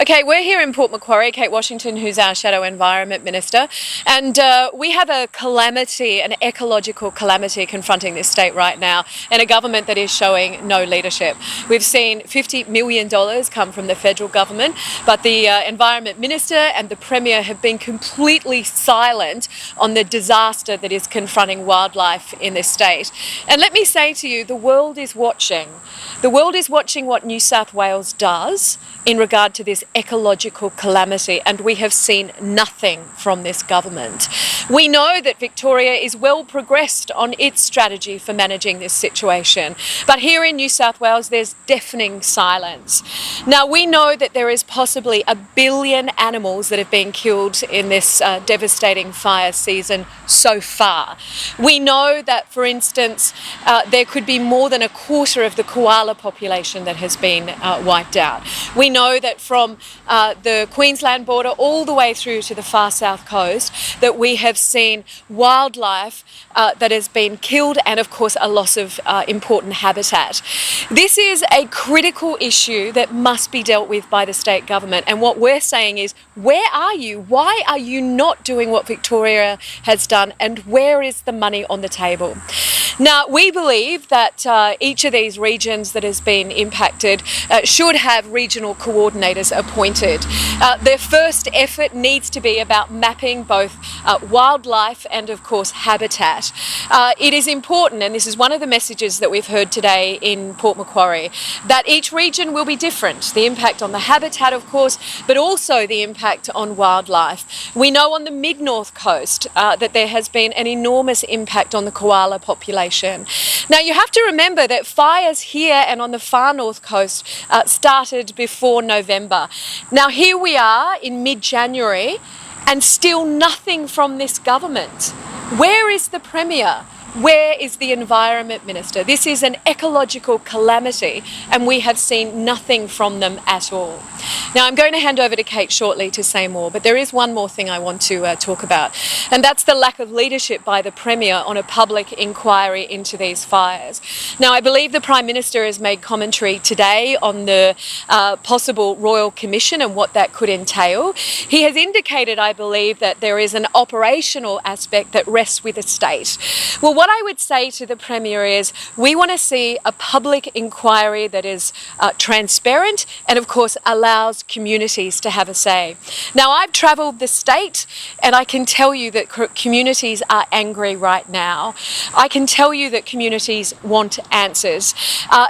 Okay, we're here in Port Macquarie, Kate Washington, who's our Shadow Environment Minister, and we have a calamity, an ecological calamity confronting this state right now, and a government that is showing no leadership. We've seen $50 million come from the federal government, but the Environment Minister and the Premier have been completely silent on the disaster that is confronting wildlife in this state. And let me say to you, the world is watching. The world is watching what New South Wales does in regard to this ecological calamity, and we have seen nothing from this government. We know that Victoria is well progressed on its strategy for managing this situation, but here in New South Wales there's deafening silence. Now we know that there is possibly 1 billion animals that have been killed in this devastating fire season so far. We know that, for instance, there could be more than 1/4 of the koala population that has been wiped out. We know that from the Queensland border all the way through to the far south coast that we have seen wildlife that has been killed, and of course a loss of important habitat. This is a critical issue that must be dealt with by the state government, and what we're saying is, where are you? Why are you not doing what Victoria has done, and where is the money on the table? Now, we believe that each of these regions that has been impacted should have regional coordinators appointed. Their first effort needs to be about mapping both wildlife and, of course, habitat. It is important, and this is one of the messages that we've heard today in Port Macquarie, that each region will be different. The impact on the habitat, of course, but also the impact on wildlife. We know on the mid-north coast that there has been an enormous impact on the koala population. Now, you have to remember that fires here and on the far north coast started before November. Now, here we are in mid-January and still nothing from this government. Where is the Premier? Where is the Environment Minister? This is an ecological calamity, and we have seen nothing from them at all. Now, I'm going to hand over to Kate shortly to say more, but there is one more thing I want to talk about, and that's the lack of leadership by the Premier on a public inquiry into these fires. Now, I believe the Prime Minister has made commentary today on the possible Royal Commission and what that could entail. He has indicated, I believe, that there is an operational aspect that rests with the state. Well, what I would say to the Premier is we want to see a public inquiry that is transparent and, of course, allows communities to have a say. Now, I've travelled the state and I can tell you that communities are angry right now. I can tell you that communities want answers.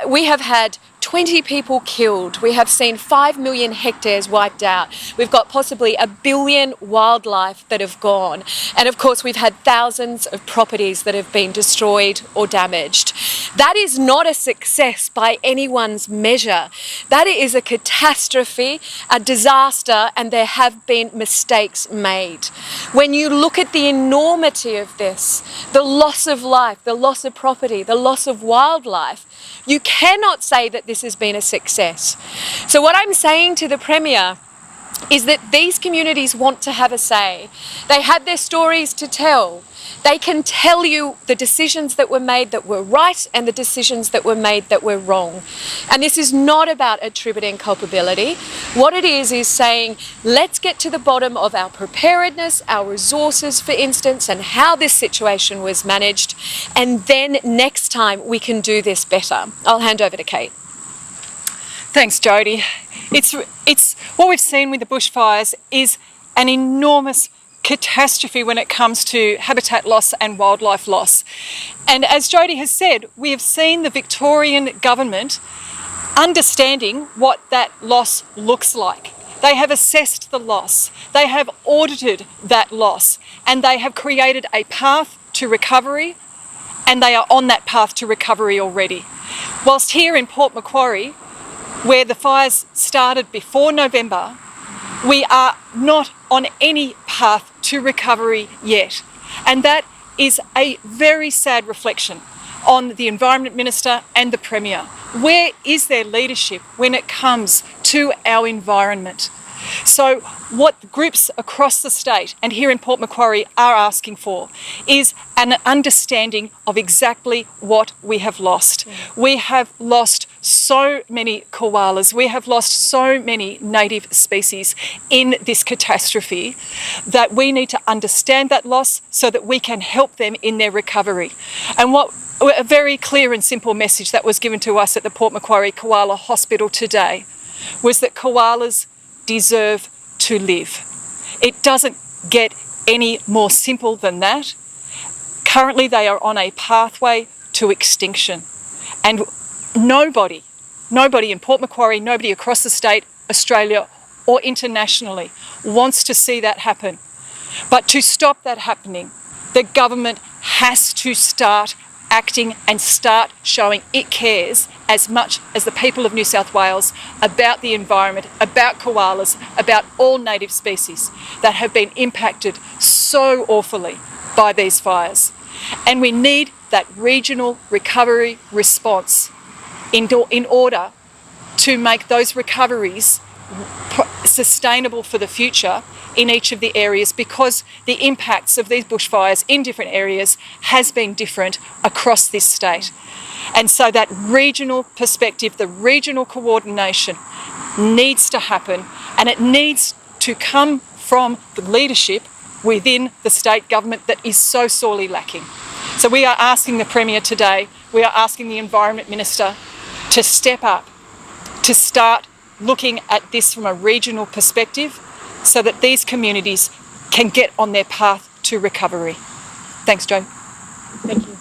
We have had 20 people killed. We have seen 5 million hectares wiped out. We've got possibly 1 billion wildlife that have gone. And of course, we've had thousands of properties that have been destroyed or damaged. That is not a success by anyone's measure. That is a catastrophe, a disaster, and there have been mistakes made. When you look at the enormity of this, the loss of life, the loss of property, the loss of wildlife, you cannot say that this has been a success. So what I'm saying to the Premier is that these communities want to have a say. They had their stories to tell. They can tell you the decisions that were made that were right and the decisions that were made that were wrong. And this is not about attributing culpability. What it is saying, let's get to the bottom of our preparedness, our resources, for instance, and how this situation was managed. And then next time we can do this better. I'll hand over to Kate. Thanks, Jodi. It's what we've seen with the bushfires is an enormous catastrophe when it comes to habitat loss and wildlife loss. And as Jodi has said, we have seen the Victorian government understanding what that loss looks like. They have assessed the loss, they have audited that loss, and they have created a path to recovery, and they are on that path to recovery already. Whilst here in Port Macquarie, where the fires started before November, we are not on any path to recovery yet. And that is a very sad reflection on the Environment Minister and the Premier. Where is their leadership when it comes to our environment? So what groups across the state and here in Port Macquarie are asking for is an understanding of exactly what we have lost. We have lost so many koalas, we have lost so many native species in this catastrophe that we need to understand that loss so that we can help them in their recovery. And a very clear and simple message that was given to us at the Port Macquarie Koala Hospital today was that koalas deserve to live. It doesn't get any more simple than that. Currently, they are on a pathway to extinction. And nobody in Port Macquarie, nobody across the state, Australia or internationally wants to see that happen. But to stop that happening, the government has to start acting and start showing it cares as much as the people of New South Wales about the environment, about koalas, about all native species that have been impacted so awfully by these fires. And we need that regional recovery response in order to make those recoveries sustainable for the future in each of the areas, because the impacts of these bushfires in different areas has been different across this state. And so that regional perspective, the regional coordination needs to happen, and it needs to come from the leadership within the state government that is so sorely lacking. So we are asking the Premier today, we are asking the Environment Minister to step up, to start looking at this from a regional perspective so that these communities can get on their path to recovery. Thanks, Jo. Thank you.